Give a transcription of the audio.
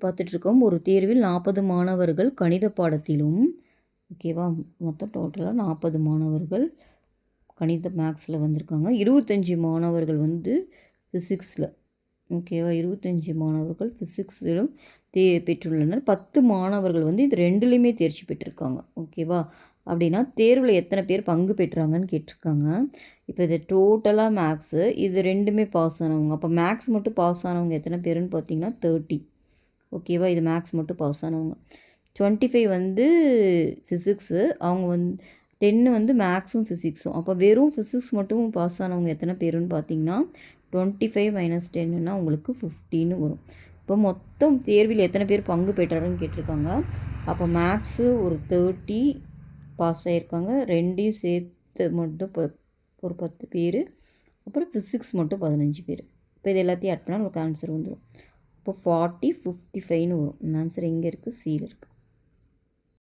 பார்த்துட்ருக்கோம். ஒரு தேர்வில் 40 மாணவர்கள் கணித பாடத்திலும், ஓகேவா, மொத்தம் டோட்டலாக 40 மாணவர்கள் கணித மேக்ஸில் வந்திருக்காங்க. 25 மாணவர்கள் வந்து ஃபிசிக்ஸில், ஓகேவா, 25 மாணவர்கள் ஃபிசிக்ஸிலும் பெற்றுள்ளனர். 10 மாணவர்கள் வந்து இது ரெண்டுலேயுமே தேர்ச்சி பெற்றிருக்காங்க. ஓகேவா, அப்படின்னா தேர்வில் எத்தனை பேர் பங்கு பெற்றாங்கன்னு கேட்டிருக்காங்க. இப்போ இது டோட்டலாக மேக்ஸு, இது ரெண்டுமே பாஸ் ஆனவங்க. அப்போ மேக்ஸ் மட்டும் பாஸ் ஆனவங்க எத்தனை பேருன்னு பார்த்தீங்கன்னா 30. ஓகேவா, இது மேக்ஸ் மட்டும் பாஸ் ஆனவங்க. 25 வந்து ஃபிசிக்ஸு, அவங்க வந்து 10 வந்து மேக்ஸும் ஃபிசிக்ஸும். அப்போ வெறும் ஃபிசிக்ஸ் மட்டும் பாஸ் ஆனவங்க எத்தனை பேருன்னு பார்த்தீங்கன்னா 25 - 10ன்னா உங்களுக்கு 15 வரும். இப்போ மொத்தம் தேர்வில் எத்தனை பேர் பங்கு பெற்றாருன்னு கேட்டிருக்காங்க. அப்போ மேக்ஸு ஒரு 30 பாஸ் ஆகியிருக்காங்க, ரெண்டையும் சேர்த்து மட்டும் ஒரு 10 பேர், அப்புறம் ஃபிசிக்ஸ் மட்டும் 15 பேர். இப்போ இது எல்லாத்தையும் ஆட் பண்ணால் உங்களுக்கு ஆன்சர் வந்துடும். இப்போ 40, 55ன்னு வரும். இந்த ஆன்சர் எங்கே இருக்குது? சியில் இருக்குது.